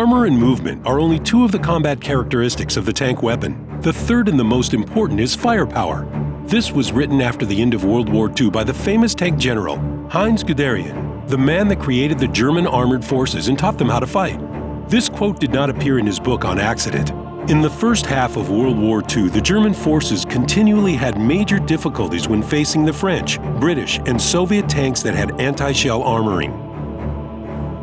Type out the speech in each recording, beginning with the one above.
Armor and movement are only two of the combat characteristics of the tank weapon. The third and the most important is firepower. This was written after the end of World War II by the famous tank general, Heinz Guderian, the man that created the German armored forces and taught them how to fight. This quote did not appear in his book on accident. In the first half of World War II, the German forces continually had major difficulties when facing the French, British, and Soviet tanks that had anti-shell armoring.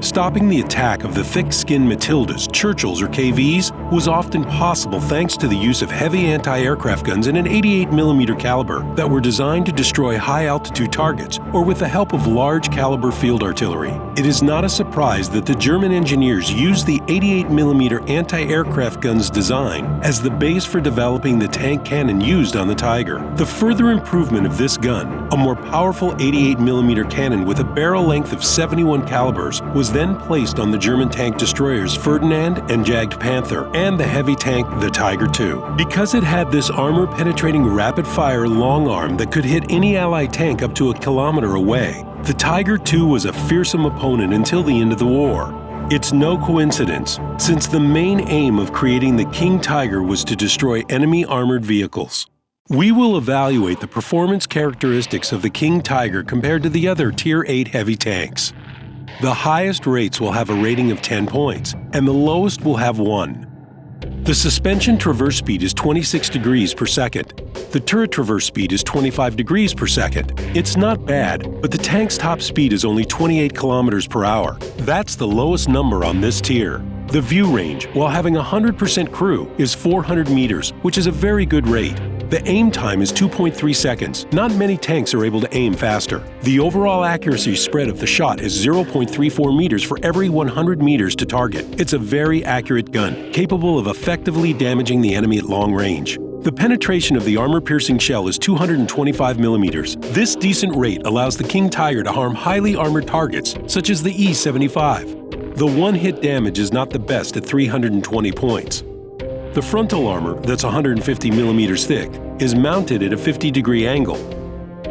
Stopping the attack of the thick-skinned Matildas, Churchills, or KVs was often possible thanks to the use of heavy anti-aircraft guns in an 88mm caliber that were designed to destroy high-altitude targets, or with the help of large-caliber field artillery. It is not a surprise that the German engineers used the 88mm anti-aircraft gun's design as the base for developing the tank cannon used on the Tiger. The further improvement of this gun, a more powerful 88mm cannon with a barrel length of 71 calibers, was then placed on the German tank destroyers Ferdinand and Jagd Panther and the heavy tank the Tiger II. Because it had this armor-penetrating rapid-fire long arm that could hit any Allied tank up to a kilometer away, the Tiger II was a fearsome opponent until the end of the war. It's no coincidence, since the main aim of creating the King Tiger was to destroy enemy armored vehicles. We will evaluate the performance characteristics of the King Tiger compared to the other Tier 8 heavy tanks. The highest rates will have a rating of 10 points, and the lowest will have 1. The suspension traverse speed is 26 degrees per second. The turret traverse speed is 25 degrees per second. It's not bad, but the tank's top speed is only 28 kilometers per hour. That's the lowest number on this tier. The view range, while having 100% crew, is 400 meters, which is a very good rate. The aim time is 2.3 seconds. Not many tanks are able to aim faster. The overall accuracy spread of the shot is 0.34 meters for every 100 meters to target. It's a very accurate gun, capable of effectively damaging the enemy at long range. The penetration of the armor-piercing shell is 225 millimeters. This decent rate allows the King Tiger to harm highly armored targets, such as the E-75. The one-hit damage is not the best at 320 points. The frontal armor, that's 150 millimeters thick, is mounted at a 50-degree angle.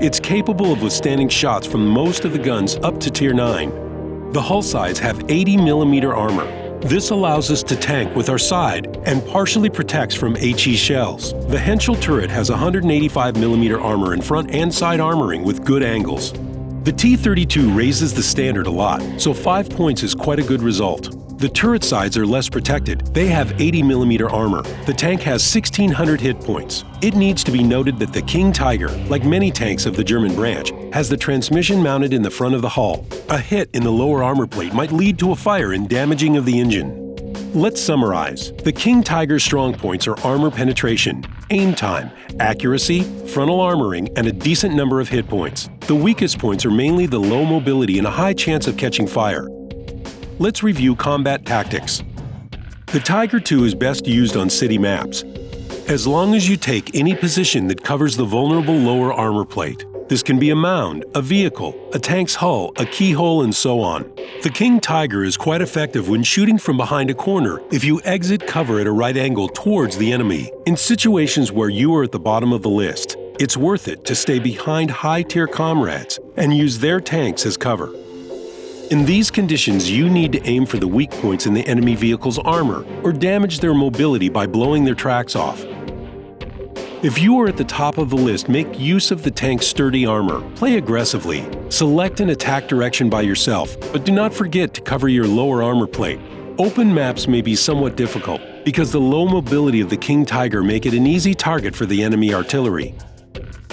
It's capable of withstanding shots from most of the guns up to Tier 9. The hull sides have 80mm armor. This allows us to tank with our side and partially protects from HE shells. The Henschel turret has 185mm armor in front and side armoring with good angles. The T-32 raises the standard a lot, so 5 points is quite a good result. The turret sides are less protected. They have 80mm armor. The tank has 1,600 hit points. It needs to be noted that the King Tiger, like many tanks of the German branch, has the transmission mounted in the front of the hull. A hit in the lower armor plate might lead to a fire and damaging of the engine. Let's summarize. The King Tiger's strong points are armor penetration, aim time, accuracy, frontal armoring, and a decent number of hit points. The weakest points are mainly the low mobility and a high chance of catching fire. Let's review combat tactics. The Tiger II is best used on city maps. As long as you take any position that covers the vulnerable lower armor plate. This can be a mound, a vehicle, a tank's hull, a keyhole, and so on. The King Tiger is quite effective when shooting from behind a corner if you exit cover at a right angle towards the enemy. In situations where you are at the bottom of the list, it's worth it to stay behind high-tier comrades and use their tanks as cover. In these conditions, you need to aim for the weak points in the enemy vehicle's armor or damage their mobility by blowing their tracks off. If you are at the top of the list, make use of the tank's sturdy armor. Play aggressively. Select an attack direction by yourself, but do not forget to cover your lower armor plate. Open maps may be somewhat difficult because the low mobility of the King Tiger make it an easy target for the enemy artillery.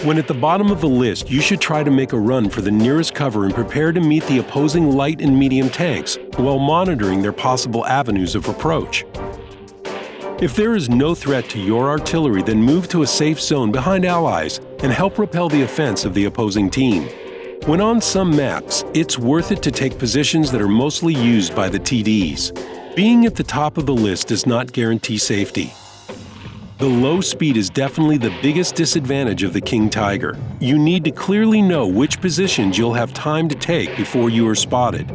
When at the bottom of the list, you should try to make a run for the nearest cover and prepare to meet the opposing light and medium tanks while monitoring their possible avenues of approach. If there is no threat to your artillery, then move to a safe zone behind allies and help repel the offense of the opposing team. When on some maps, it's worth it to take positions that are mostly used by the TDs. Being at the top of the list does not guarantee safety. The low speed is definitely the biggest disadvantage of the King Tiger. You need to clearly know which positions you'll have time to take before you are spotted.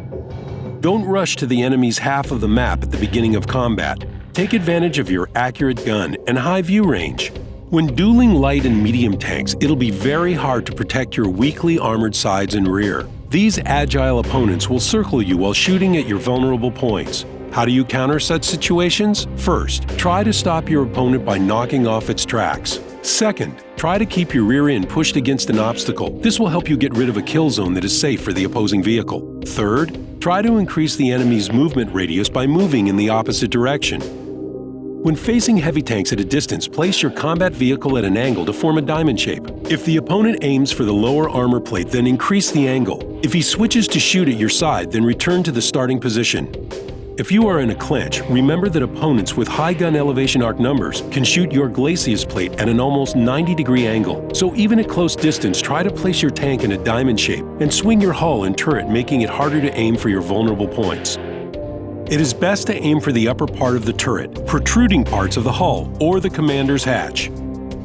Don't rush to the enemy's half of the map at the beginning of combat. Take advantage of your accurate gun and high view range. When dueling light and medium tanks, it'll be very hard to protect your weakly armored sides and rear. These agile opponents will circle you while shooting at your vulnerable points. How do you counter such situations? First, try to stop your opponent by knocking off its tracks. Second, try to keep your rear end pushed against an obstacle. This will help you get rid of a kill zone that is safe for the opposing vehicle. Third, try to increase the enemy's movement radius by moving in the opposite direction. When facing heavy tanks at a distance, place your combat vehicle at an angle to form a diamond shape. If the opponent aims for the lower armor plate, then increase the angle. If he switches to shoot at your side, then return to the starting position. If you are in a clinch, remember that opponents with high gun elevation arc numbers can shoot your glacis plate at an almost 90-degree angle. So even at close distance, try to place your tank in a diamond shape and swing your hull and turret, making it harder to aim for your vulnerable points. It is best to aim for the upper part of the turret, protruding parts of the hull, or the commander's hatch.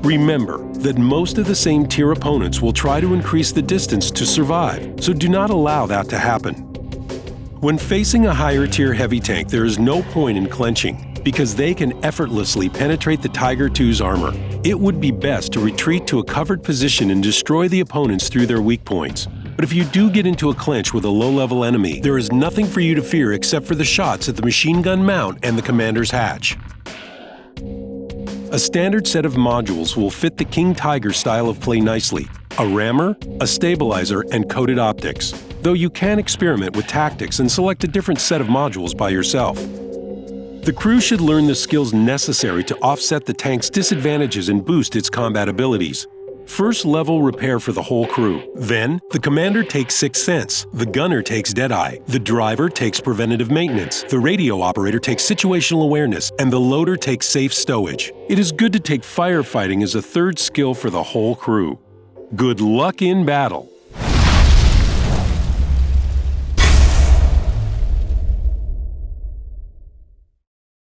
Remember that most of the same tier opponents will try to increase the distance to survive, so do not allow that to happen. When facing a higher tier heavy tank, there is no point in clenching, because they can effortlessly penetrate the Tiger II's armor. It would be best to retreat to a covered position and destroy the opponents through their weak points. But if you do get into a clinch with a low-level enemy, there is nothing for you to fear except for the shots at the machine gun mount and the commander's hatch. A standard set of modules will fit the King Tiger style of play nicely: a rammer, a stabilizer, and coated optics, though you can experiment with tactics and select a different set of modules by yourself. The crew should learn the skills necessary to offset the tank's disadvantages and boost its combat abilities. First level repair for the whole crew. Then, the commander takes Sixth Sense, the gunner takes Deadeye, the driver takes preventative maintenance, the radio operator takes situational awareness, and the loader takes safe stowage. It is good to take firefighting as a third skill for the whole crew. Good luck in battle!